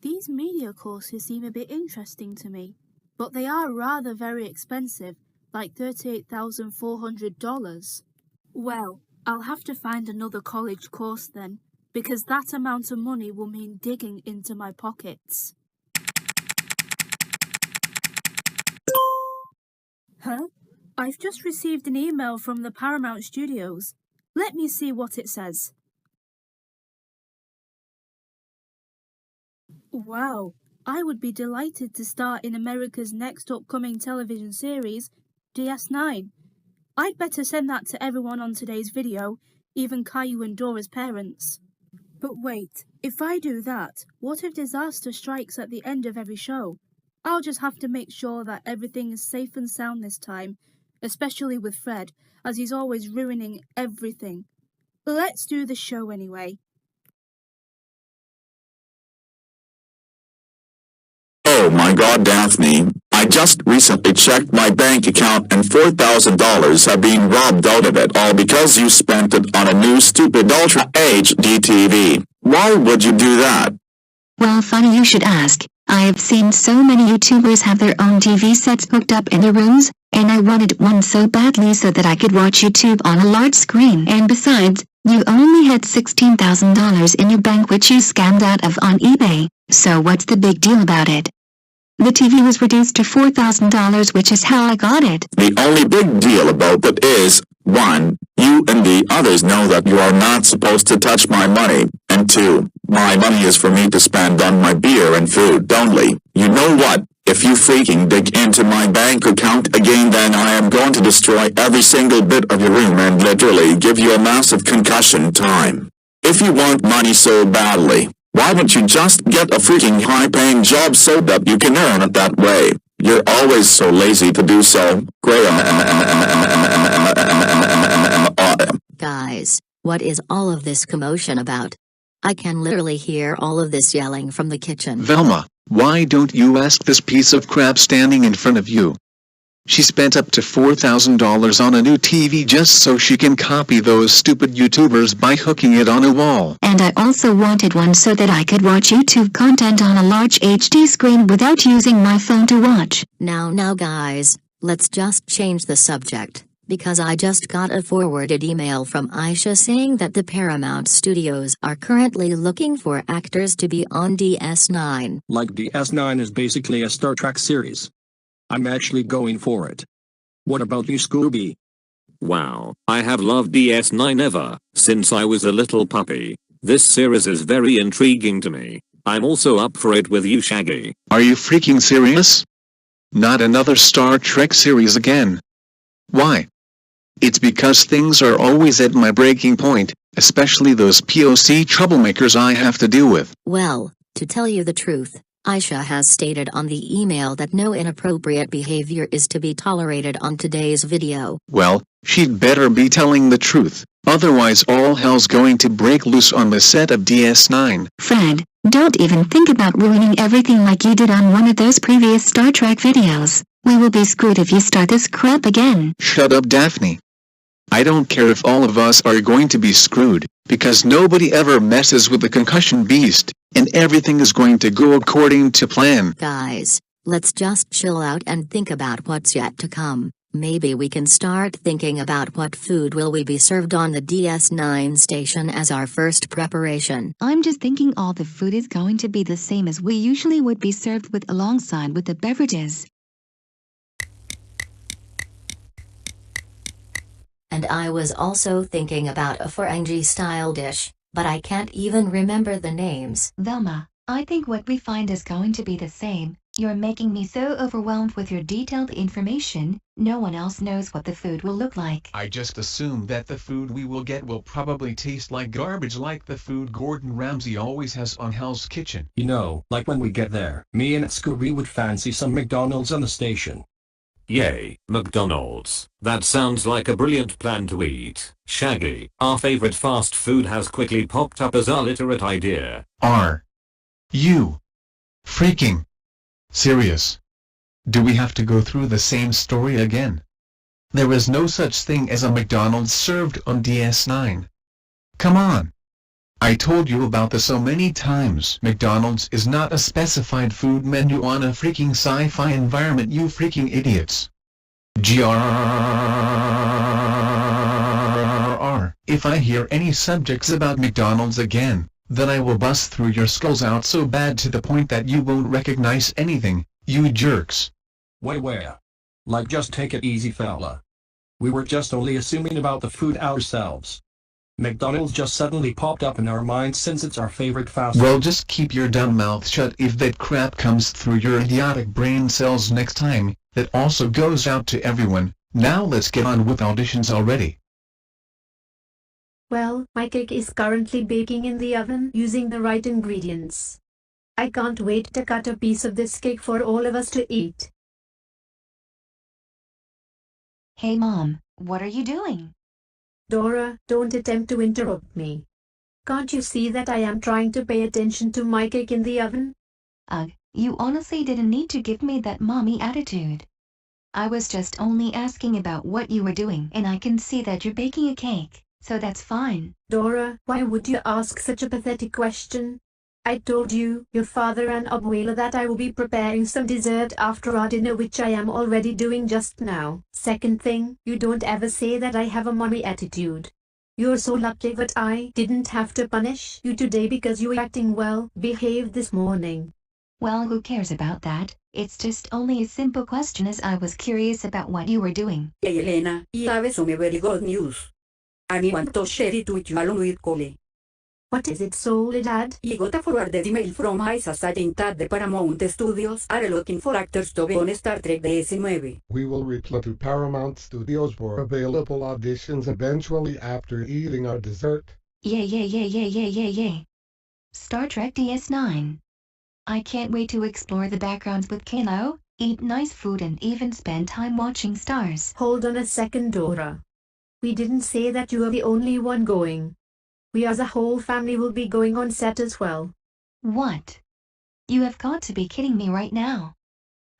These media courses seem a bit interesting to me, but they are rather very expensive, like $38,400. Well, I'll have to find another college course then, because that amount of money will mean digging into my pockets. Huh? I've just received an email from the Paramount Studios. Let me see what it says. Wow, I would be delighted to star in America's next upcoming television series, DS9. I'd better send that to everyone on today's video, even Caillou and Dora's parents. But wait, if I do that, what if disaster strikes at the end of every show? I'll just have to make sure that everything is safe and sound this time, especially with Fred, as he's always ruining everything. Let's do the show anyway. Oh my god, Daphne, I just recently checked my bank account and $4,000 have been robbed out of it all because you spent it on a new stupid Ultra HD TV. Why would you do that? Well, funny you should ask. I have seen so many YouTubers have their own TV sets hooked up in their rooms, and I wanted one so badly so that I could watch YouTube on a large screen. And besides, you only had $16,000 in your bank which you scammed out of on eBay, so what's the big deal about it? The TV was reduced to $4,000, which is how I got it. The only big deal about that is, 1, you and the others know that you are not supposed to touch my money, and 2, my money is for me to spend on my beer and food only. You know what? If you freaking dig into my bank account again, then I am going to destroy every single bit of your room and literally give you a massive concussion time. If you want money so badly, why don't you just get a freaking high-paying job so that you can earn it that way? You're always so lazy to do so. Guys, what is all of this commotion about? I can literally hear all of this yelling from the kitchen. Velma, why don't you ask this piece of crap standing in front of you? She spent up to $4,000 on a new TV just so she can copy those stupid YouTubers by hooking it on a wall. And I also wanted one so that I could watch YouTube content on a large HD screen without using my phone to watch. Now guys, let's just change the subject, because I just got a forwarded email from Aisha saying that the Paramount Studios are currently looking for actors to be on DS9. Like DS9 is basically a Star Trek series. I'm actually going for it. What about you, Scooby? Wow, I have loved DS9 ever since I was a little puppy. This series is very intriguing to me. I'm also up for it with you, Shaggy. Are you freaking serious? Not another Star Trek series again. Why? It's because things are always at my breaking point, especially those POC troublemakers I have to deal with. Well, to tell you the truth, Aisha has stated on the email that no inappropriate behavior is to be tolerated on today's video. Well, she'd better be telling the truth, otherwise all hell's going to break loose on the set of DS9. Fred, don't even think about ruining everything like you did on one of those previous Star Trek videos. We will be screwed if you start this crap again. Shut up, Daphne. I don't care if all of us are going to be screwed, because nobody ever messes with the concussion beast, and everything is going to go according to plan. Guys, let's just chill out and think about what's yet to come. Maybe we can start thinking about what food will we be served on the DS9 station as our first preparation. I'm just thinking all the food is going to be the same as we usually would be served with alongside with the beverages. And I was also thinking about a Ferengi-style dish, but I can't even remember the names. Velma, I think what we find is going to be the same. You're making me so overwhelmed with your detailed information, no one else knows what the food will look like. I just assume that the food we will get will probably taste like garbage, like the food Gordon Ramsay always has on Hell's Kitchen. You know, like when we get there, me and Scooby would fancy some McDonald's on the station. Yay, McDonald's. That sounds like a brilliant plan to eat. Shaggy, our favorite fast food has quickly popped up as our literate idea. Are you freaking serious? Do we have to go through the same story again? There is no such thing as a McDonald's served on DS9. Come on. I told you about this so many times. McDonald's is not a specified food menu on a freaking sci-fi environment, you freaking idiots. GRRR. If I hear any subjects about McDonald's again, then I will bust through your skulls out so bad to the point that you won't recognize anything, you jerks. Where? Like, just take it easy, fella. We were just only assuming about the food ourselves. McDonald's just suddenly popped up in our minds since it's our favorite fast food. Well, just keep your dumb mouth shut if that crap comes through your idiotic brain cells next time. That also goes out to everyone. Now let's get on with auditions already. Well, my cake is currently baking in the oven using the right ingredients. I can't wait to cut a piece of this cake for all of us to eat. Hey Mom, what are you doing? Dora, don't attempt to interrupt me. Can't you see that I am trying to pay attention to my cake in the oven? Ugh, you honestly didn't need to give me that mommy attitude. I was just only asking about what you were doing, and I can see that you're baking a cake, so that's fine. Dora, why would you ask such a pathetic question? I told you, your father and Abuela, that I will be preparing some dessert after our dinner, which I am already doing just now. Second thing, you don't ever say that I have a mommy attitude. You're so lucky that I didn't have to punish you today because you were acting well behaved this morning. Well, who cares about that? It's just only a simple question, as I was curious about what you were doing. Hey Elena, you have some very good news. I want to share it with you along with Cole. What is it, Soledad? I got a forwarded email from ISA saying that the Paramount Studios are looking for actors to be on Star Trek DS9. We will reply to Paramount Studios for available auditions eventually after eating our dessert. Yay. Star Trek DS9. I can't wait to explore the backgrounds with Caillou, eat nice food, and even spend time watching stars. Hold on a second, Dora. We didn't say that you are the only one going. We as a whole family will be going on set as well. What? You have got to be kidding me right now.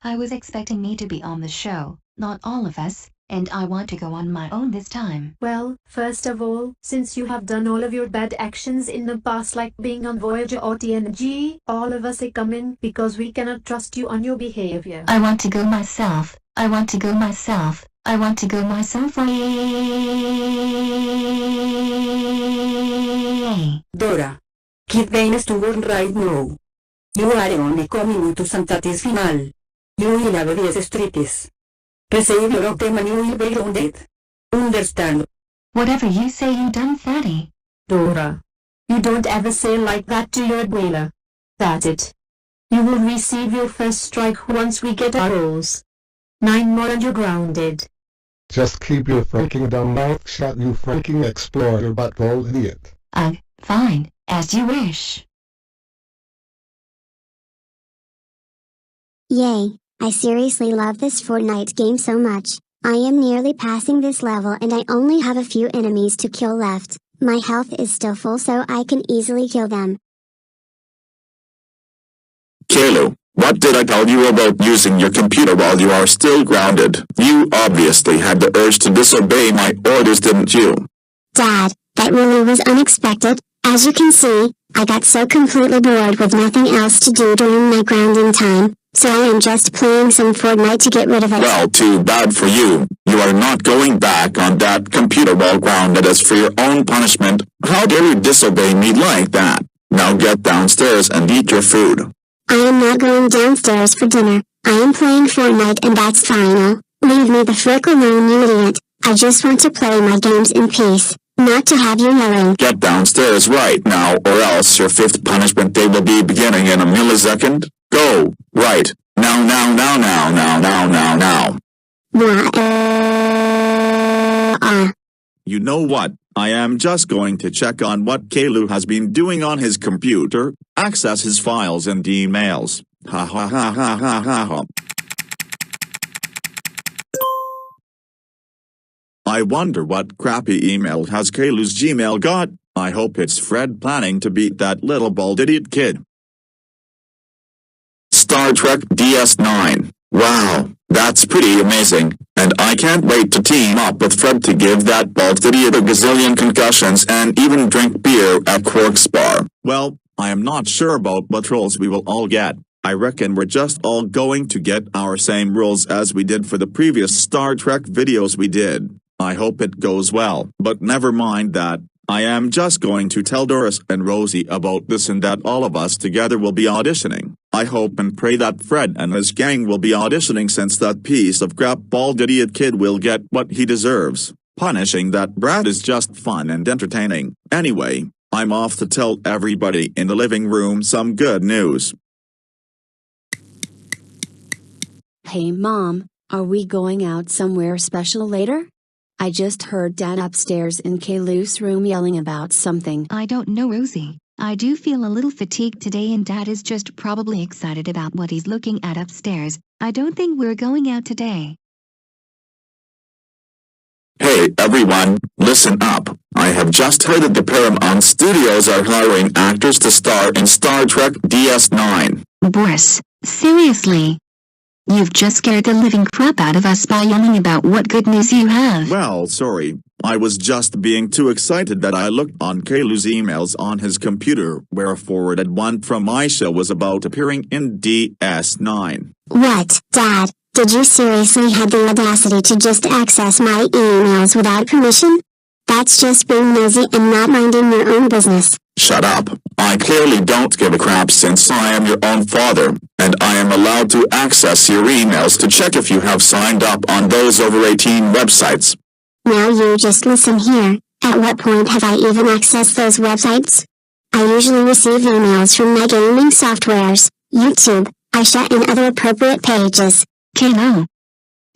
I was expecting me to be on the show, not all of us, and I want to go on my own this time. Well, first of all, since you have done all of your bad actions in the past, like being on Voyager or TNG, all of us are coming because we cannot trust you on your behavior. I want to go myself. I want to go myself. I want to go myself. Dora. Kid Baines to work right now. You are only coming to Santa Tis final. You will have 10 streets. Receive your octave and you will be grounded. Understand? Whatever you say, you dumb fatty. Dora. You don't ever say like that to your abuela. That's it. You will receive your first strike once we get our roles. 9 more and you're grounded. Just keep your freaking dumb mouth shut, you freaking explorer butthole idiot. Fine, as you wish. Yay, I seriously love this Fortnite game so much. I am nearly passing this level and I only have a few enemies to kill left. My health is still full so I can easily kill them. Caillou, what did I tell you about using your computer while you are still grounded? You obviously had the urge to disobey my orders, didn't you? Dad, that really was unexpected. As you can see, I got so completely bored with nothing else to do during my grounding time, so I am just playing some Fortnite to get rid of it. Well, too bad for you. You are not going back on that computer while grounded as for your own punishment. How dare you disobey me like that? Now get downstairs and eat your food. I am not going downstairs for dinner. I am playing Fortnite and that's final. Leave me the frick alone, you idiot. I just want to play my games in peace, not to have you yelling. Get downstairs right now or else your 5th punishment day will be beginning in a millisecond. Go, right, now. You know what? I am just going to check on what Caillou has been doing on his computer, access his files and emails. Ha ha ha ha ha ha ha. I wonder what crappy email has Caillou's Gmail got. I hope it's Fred planning to beat that little bald idiot kid. Star Trek DS9. Wow, That's pretty amazing, and I can't wait to team up with Fred to give that bald idiot a gazillion concussions and even drink beer at Quark's bar. Well, I am not sure about what roles we will all get. I reckon we're just all going to get our same roles as we did for the previous Star Trek videos we did. I hope it goes well, but never mind that. I am just going to tell Doris and Rosie about this and that all of us together will be auditioning. I hope and pray that Fred and his gang will be auditioning, since that piece of crap bald idiot kid will get what he deserves. Punishing that brat is just fun and entertaining. Anyway, I'm off to tell everybody in the living room some good news. Hey Mom, are we going out somewhere special later? I just heard Dad upstairs in Caillou's room yelling about something. I don't know, Rosie. I do feel a little fatigued today, and Dad is just probably excited about what he's looking at upstairs. I don't think we're going out today. Hey everyone, listen up. I have just heard that the Paramount Studios are hiring actors to star in Star Trek DS9. Boris, seriously? You've just scared the living crap out of us by yelling about what good news you have. Well, sorry. I was just being too excited that I looked on Caillou's emails on his computer, where a forwarded one from Aisha was about appearing in DS9. What, Dad? Did you seriously have the audacity to just access my emails without permission? That's just being nosy and not minding your own business. Shut up. I clearly don't give a crap, since I am your own father, and I am allowed to access your emails to check if you have signed up on those over 18 websites. Now you just listen here. At what point have I even accessed those websites? I usually receive emails from my gaming softwares, YouTube, Aisha, and other appropriate pages. Caillou.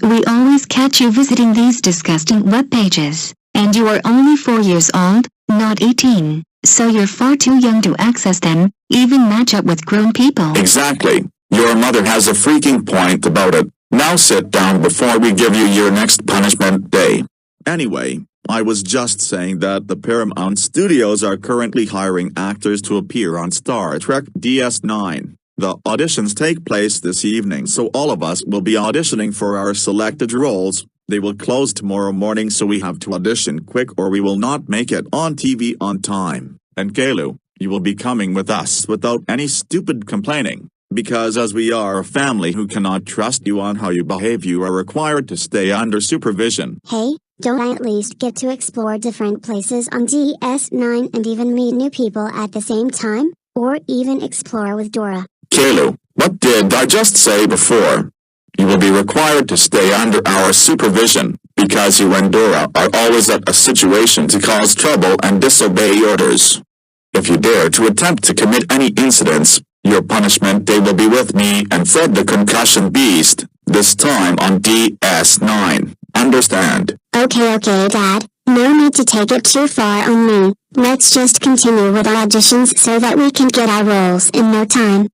We always catch you visiting these disgusting web pages, and you are only 4 years old, not 18. So you're far too young to access them, even match up with grown people. Exactly. Your mother has a freaking point about it. Now sit down before we give you your next punishment day. Anyway, I was just saying that the Paramount Studios are currently hiring actors to appear on Star Trek DS9. The auditions take place this evening, so all of us will be auditioning for our selected roles. They will close tomorrow morning, so we have to audition quick or we will not make it on TV on time. And Caillou, you will be coming with us without any stupid complaining, because as we are a family who cannot trust you on how you behave, you are required to stay under supervision. Hey, don't I at least get to explore different places on DS9 and even meet new people at the same time? Or even explore with Dora? Caillou, what did I just say before? You will be required to stay under our supervision, because you and Dora are always at a situation to cause trouble and disobey orders. If you dare to attempt to commit any incidents, your punishment day will be with me and Fred the Concussion Beast, this time on DS9. Understand? Okay, Dad. No need to take it too far on me. Let's just continue with our auditions so that we can get our roles in no time.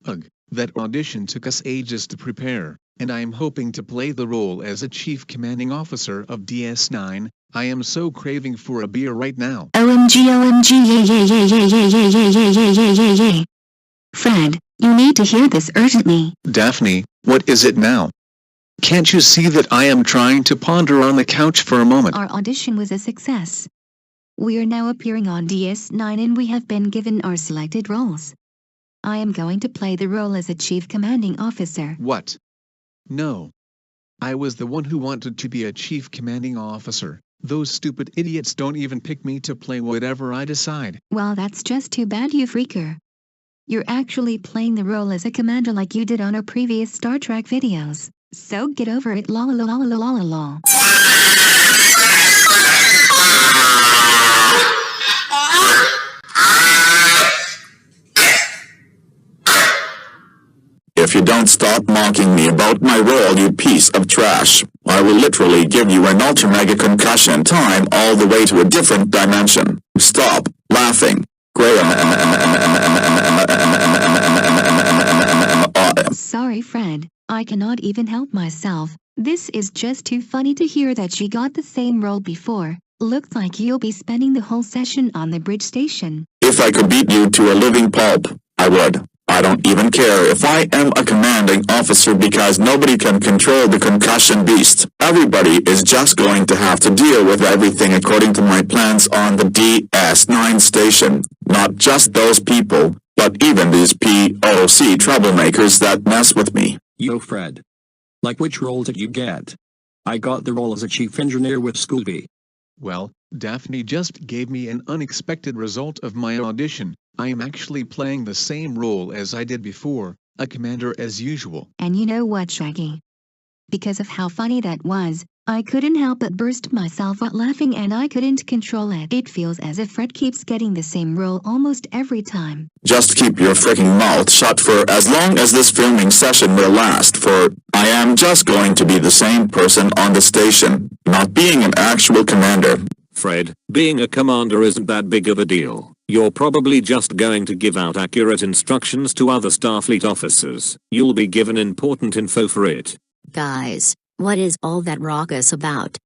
Ugh, that audition took us ages to prepare, and I am hoping to play the role as a Chief Commanding Officer of DS9. I am so craving for a beer right now. OMG, yay. Fred, you need to hear this urgently. Daphne, what is it now? Can't you see that I am trying to ponder on the couch for a moment? Our audition was a success. We are now appearing on DS9 and we have been given our selected roles. I am going to play the role as a Chief Commanding Officer. What? No. I was the one who wanted to be a Chief Commanding Officer. Those stupid idiots don't even pick me to play whatever I decide. Well, that's just too bad, you freaker. You're actually playing the role as a commander like you did on our previous Star Trek videos. So get over it, lol. If you don't stop mocking me about my role, you piece of trash, I will literally give you an ultra-mega concussion time all the way to a different dimension. Stop laughing. Sorry, Fred. I cannot even help myself. This is just too funny to hear that she got the same role before. Looks like you'll be spending the whole session on the bridge station. If I could beat you to a living pulp, I would. I don't even care if I am a commanding officer because nobody can control the concussion beast. Everybody is just going to have to deal with everything according to my plans on the DS9 station. Not just those people, but even these POC troublemakers that mess with me. Yo Fred. Like which role did you get? I got the role as a chief engineer with Scooby. Well, Daphne just gave me an unexpected result of my audition. I am actually playing the same role as I did before, a commander as usual. And you know what, Shaggy? Because of how funny that was, I couldn't help but burst myself out laughing and I couldn't control it. It feels as if Fred keeps getting the same role almost every time. Just keep your freaking mouth shut for as long as this filming session will last, for I am just going to be the same person on the station, not being an actual commander. Fred, being a commander isn't that big of a deal. You're probably just going to give out accurate instructions to other Starfleet officers. You'll be given important info for it. Guys, what is all that ruckus about?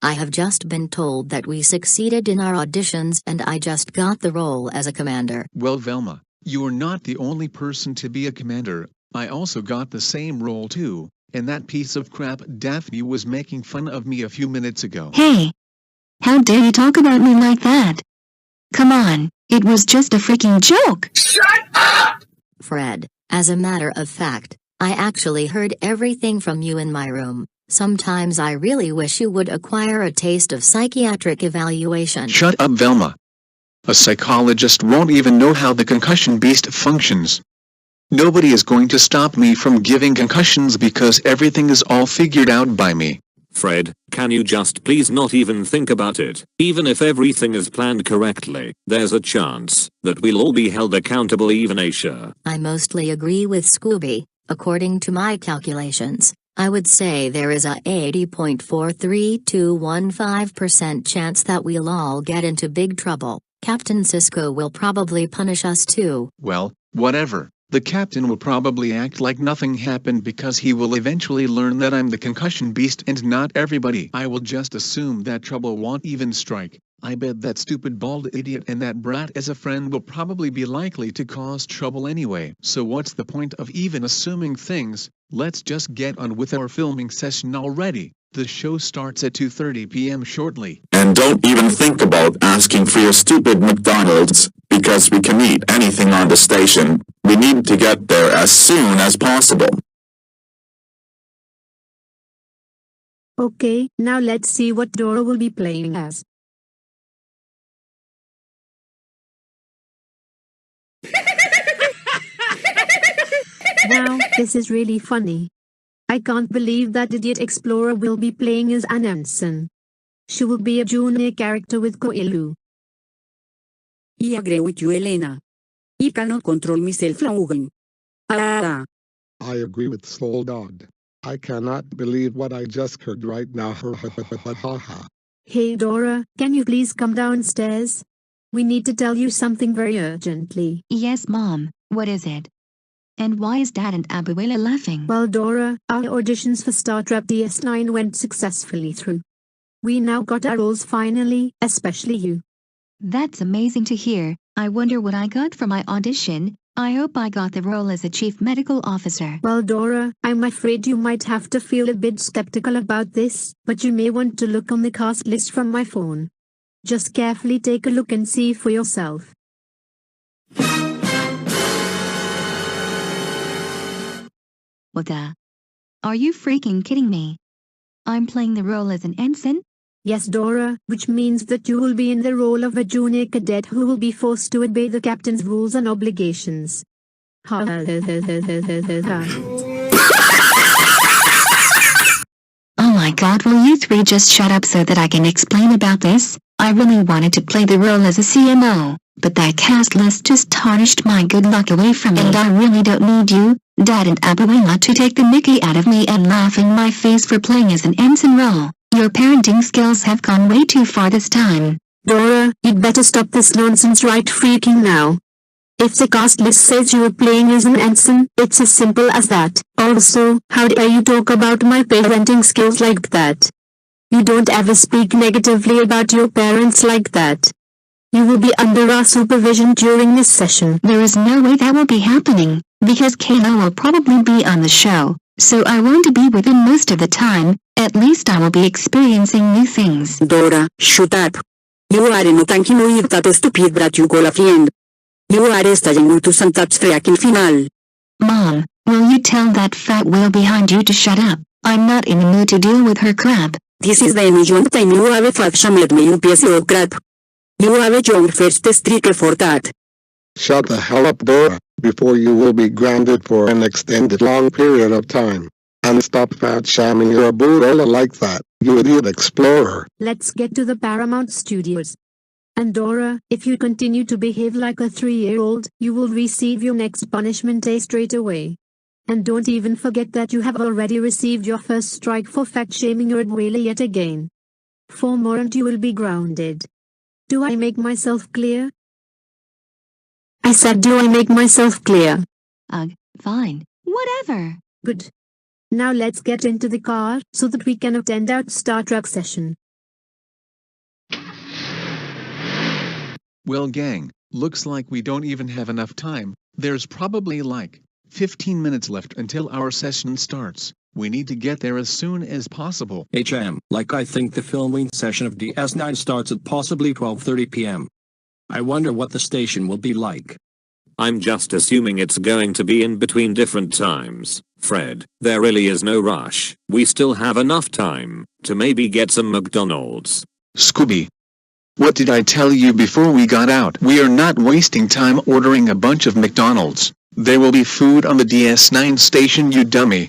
I have just been told that we succeeded in our auditions and I just got the role as a commander. Well, Velma, you're not the only person to be a commander. I also got the same role too, and that piece of crap Daphne was making fun of me a few minutes ago. Hey! How dare you talk about me like that? Come on, it was just a freaking joke! Shut up! Fred, as a matter of fact, I actually heard everything from you in my room. Sometimes I really wish you would acquire a taste of psychiatric evaluation. Shut up, Velma. A psychologist won't even know how the concussion beast functions. Nobody is going to stop me from giving concussions because everything is all figured out by me. Fred, can you just please not even think about it? Even if everything is planned correctly, there's a chance that we'll all be held accountable, even Aisha. I mostly agree with Scooby. According to my calculations, I would say there is a 80.43215% chance that we'll all get into big trouble. Captain Sisko will probably punish us too. Well, whatever. The captain will probably act like nothing happened because he will eventually learn that I'm the concussion beast and not everybody. I will just assume that trouble won't even strike. I bet that stupid bald idiot and that brat as a friend will probably be likely to cause trouble anyway. So what's the point of even assuming things? Let's just get on with our filming session already. The show starts at 2:30 p.m. shortly. And don't even think about asking for your stupid McDonald's, because we can eat anything on the station. We need to get there as soon as possible. Okay, now let's see what Dora will be playing as. Wow, this is really funny. I can't believe that idiot explorer will be playing as an ensign. She will be a junior character with Caillou. I agree with you, Elena. I cannot control myself long. I agree with Soul Dog. I cannot believe what I just heard right now. Hey Dora, can you please come downstairs? We need to tell you something very urgently. Yes, Mom, what is it? And why is Dad and Abuela laughing? Well, Dora, our auditions for Star Trek DS9 went successfully through. We now got our roles finally, especially you. That's amazing to hear. I wonder what I got for my audition. I hope I got the role as a chief medical officer. Well, Dora, I'm afraid you might have to feel a bit skeptical about this, but you may want to look on the cast list from my phone. Just carefully take a look and see for yourself. What the? Are you freaking kidding me? I'm playing the role as an ensign? Yes, Dora, which means that you will be in the role of a junior cadet who will be forced to obey the captain's rules and obligations. Oh my god, will you three just shut up so that I can explain about this? I really wanted to play the role as a CMO, but that cast list just tarnished my good luck away from me. And I really don't need you, Dad and Abuela, to take the mickey out of me and laugh in my face for playing as an ensign role. Your parenting skills have gone way too far this time. Dora, you'd better stop this nonsense right freaking now. If the cast list says you are playing as an ensign, it's as simple as that. Also, how dare you talk about my parenting skills like that? You don't ever speak negatively about your parents like that. You will be under our supervision during this session. There is no way that will be happening. because Caillou will probably be on the show, so I want to be with him most of the time. At least I will be experiencing new things. Dora, shut up. You are not thinking with that stupid brat you call a friend. You are studying to some taps freaking final. Mom, will you tell that fat whale behind you to shut up? I'm not in the mood to deal with her crap. This is the millionth time you have shamed me you piece of crap. You have your first striker for that. Shut the hell up, Dora, before you will be grounded for an extended long period of time. And stop fat shaming your Bootola like that, you idiot explorer. Let's get to the Paramount Studios. And Dora, if you continue to behave like a 3-year-old, you will receive your next punishment day straight away. And don't even forget that you have already received your first strike for fat shaming your abuela yet again. 4 more and you will be grounded. Do I make myself clear? I said, do I make myself clear? Ugh, fine, whatever. Good. Now let's get into the car, so that we can attend our Star Trek session. Well gang, looks like we don't even have enough time. There's probably like 15 minutes left until our session starts. We need to get there as soon as possible. Like I think the filming session of DS9 starts at possibly 12:30 p.m. I wonder what the station will be like. I'm just assuming it's going to be in between different times. Fred, there really is no rush. We still have enough time to maybe get some McDonald's. Scooby, what did I tell you before we got out? We are not wasting time ordering a bunch of McDonald's. There will be food on the DS9 station, you dummy.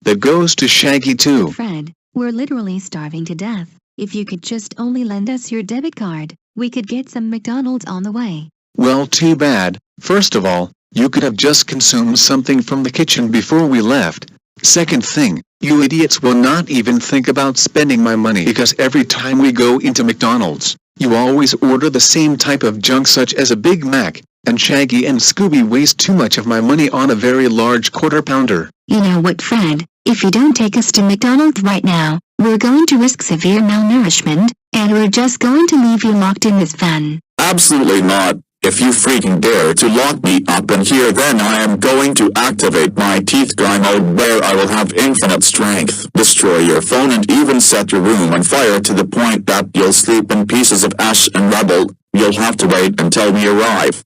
That goes to Shaggy too. Fred, we're literally starving to death. If you could just only lend us your debit card, we could get some McDonald's on the way. Well, too bad. First of all, you could have just consumed something from the kitchen before we left. Second thing, you idiots will not even think about spending my money because every time we go into McDonald's, you always order the same type of junk such as a Big Mac, and Shaggy and Scooby waste too much of my money on a very large quarter pounder. You know what, Fred? If you don't take us to McDonald's right now, we're going to risk severe malnourishment, and we're just going to leave you locked in this van. Absolutely not. If you freaking dare to lock me up in here, then I am going to activate my teeth grind mode where I will have infinite strength, destroy your phone and even set your room on fire to the point that you'll sleep in pieces of ash and rubble. You'll have to wait until we arrive.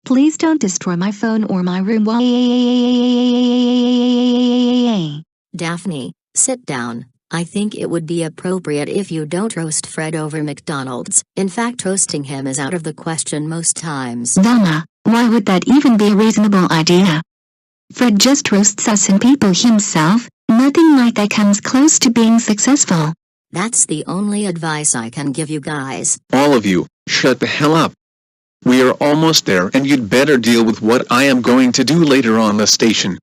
Please don't destroy my phone or my room. Daphne, sit down. I think it would be appropriate if you don't roast Fred over McDonald's. In fact, roasting him is out of the question most times. Velma, why would that even be a reasonable idea? Fred just roasts us and people himself. Nothing like that comes close to being successful. That's the only advice I can give you guys. All of you, shut the hell up. We are almost there and you'd better deal with what I am going to do later on the station.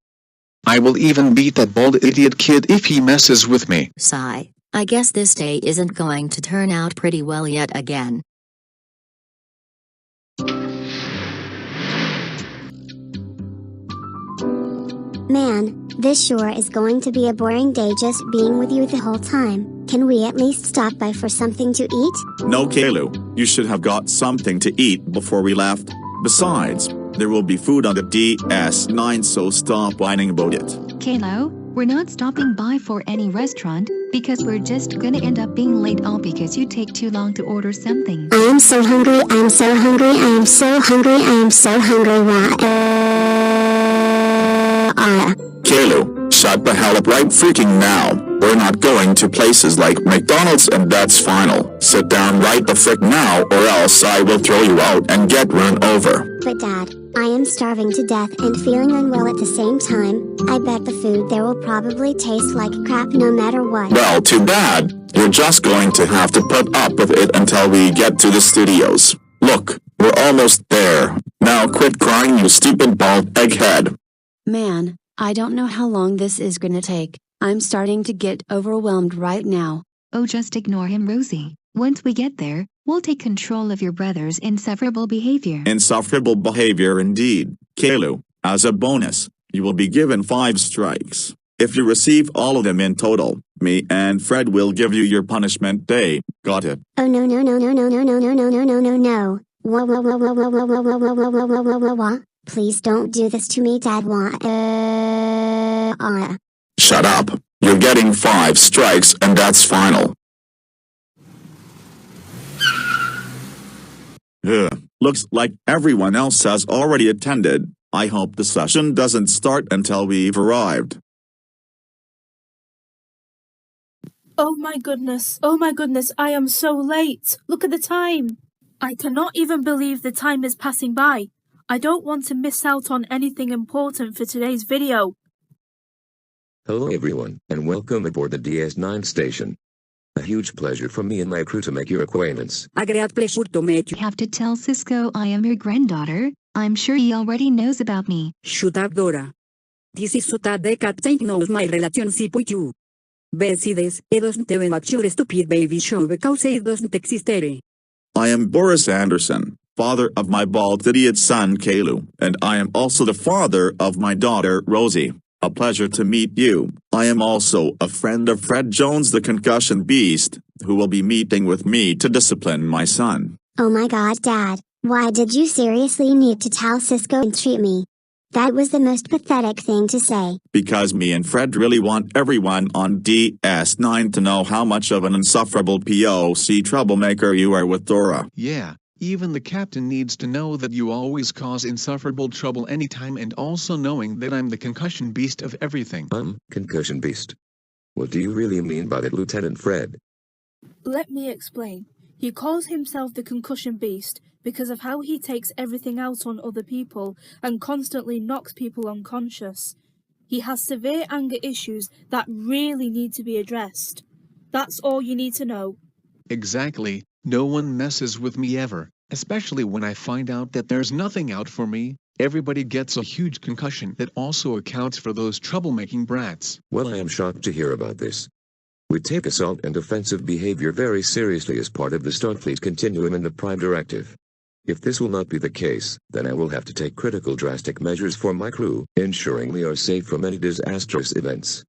I will even beat that bald idiot kid if he messes with me. Sigh. I guess this day isn't going to turn out pretty well yet again. Man, this sure is going to be a boring day just being with you the whole time. Can we at least stop by for something to eat? No, Caillou. You should have got something to eat before we left. Besides, there will be food on the DS9, so stop whining about it. Caillou, we're not stopping by for any restaurant, because we're just gonna end up being late all because you take too long to order something. I am so hungry, I am so hungry, I am so hungry, I am so hungry. Caillou, shut the hell up right freaking now. We're not going to places like McDonald's and that's final. Sit down right the frick now or else I will throw you out and get run over. But Dad, I am starving to death and feeling unwell at the same time. I bet the food there will probably taste like crap no matter what. Well, too bad. You're just going to have to put up with it until we get to the studios. Look, we're almost there. Now quit crying, you stupid bald egghead. Man, I don't know how long this is gonna take. I'm starting to get overwhelmed right now. Oh, just ignore him, Rosie. Once we get there, we'll take control of your brother's insufferable behavior. Insufferable behavior indeed. Caillou, as a bonus, you will be given 5 strikes. If you receive all of them in total, me and Fred will give you your punishment day. Got it? Oh no no no no no no no no no no no no no. Whoa whoa whoa whoa whoa whoa whoa whoa whoa whoa whoa whoa whoa whoa. Please don't do this to me, Dad. Shut up. You're getting 5 strikes and that's final. Ugh, looks like everyone else has already attended. I hope the session doesn't start until we've arrived. Oh my goodness, I am so late. Look at the time. I cannot even believe the time is passing by. I don't want to miss out on anything important for today's video. Hello everyone, and welcome aboard the DS9 station. A huge pleasure for me and my crew to make your acquaintance. A great pleasure to meet you. You have to tell Cisco I am your granddaughter. I'm sure he already knows about me. Shut up, Dora. This is so that the captain knows my relationship with you. Besides, it doesn't even watch your stupid baby show because it doesn't exist. I am Boris Anderson, father of my bald idiot son Caillou, and I am also the father of my daughter Rosie. A pleasure to meet you. I am also a friend of Fred Jones the concussion beast, who will be meeting with me to discipline my son. Oh my god, Dad. Why did you seriously need to tell Cisco and treat me? That was the most pathetic thing to say. Because me and Fred really want everyone on DS9 to know how much of an insufferable POC troublemaker you are with Dora. Yeah, even the captain needs to know that you always cause insufferable trouble anytime, and also knowing that I'm the concussion beast of everything. Concussion beast. What do you really mean by that, Lieutenant Fred? Let me explain. He calls himself the concussion beast because of how he takes everything out on other people and constantly knocks people unconscious. He has severe anger issues that really need to be addressed. That's all you need to know. Exactly. No one messes with me ever, especially when I find out that there's nothing out for me. Everybody gets a huge concussion that also accounts for those troublemaking brats. Well, I am shocked to hear about this. We take assault and offensive behavior very seriously as part of the Starfleet Continuum and the Prime Directive. If this will not be the case, then I will have to take critical drastic measures for my crew, ensuring we are safe from any disastrous events.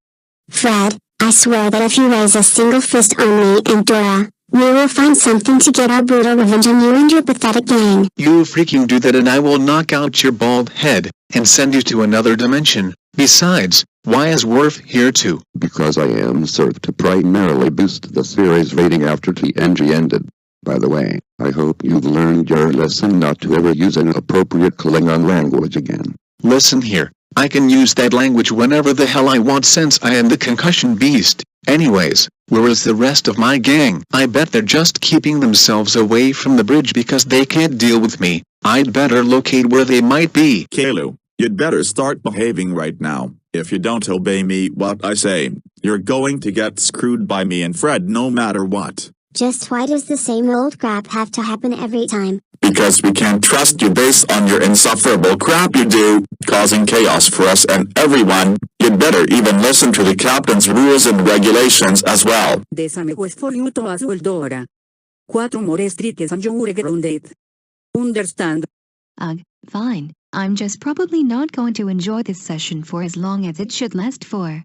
Fred, I swear that if you raise a single fist on me and Dora, we will find something to get our brutal revenge on you and your pathetic gang. You freaking do that and I will knock out your bald head and send you to another dimension. Besides, why is Worf here too? Because I am served to primarily boost the series rating after TNG ended. By the way, I hope you've learned your lesson not to ever use inappropriate Klingon language again. Listen here, I can use that language whenever the hell I want since I am the concussion beast. Anyways, where is the rest of my gang? I bet they're just keeping themselves away from the bridge because they can't deal with me. I'd better locate where they might be. Caillou, you'd better start behaving right now. If you don't obey me what I say, you're going to get screwed by me and Fred no matter what. Just why does the same old crap have to happen every time? Because we can't trust you based on your insufferable crap you do, causing chaos for us and everyone. You'd better even listen to the captain's rules and regulations as well. This was for you to as well, Dora. 4 more strikes and you're grounded. Understand? Ugh, fine. I'm just probably not going to enjoy this session for as long as it should last for.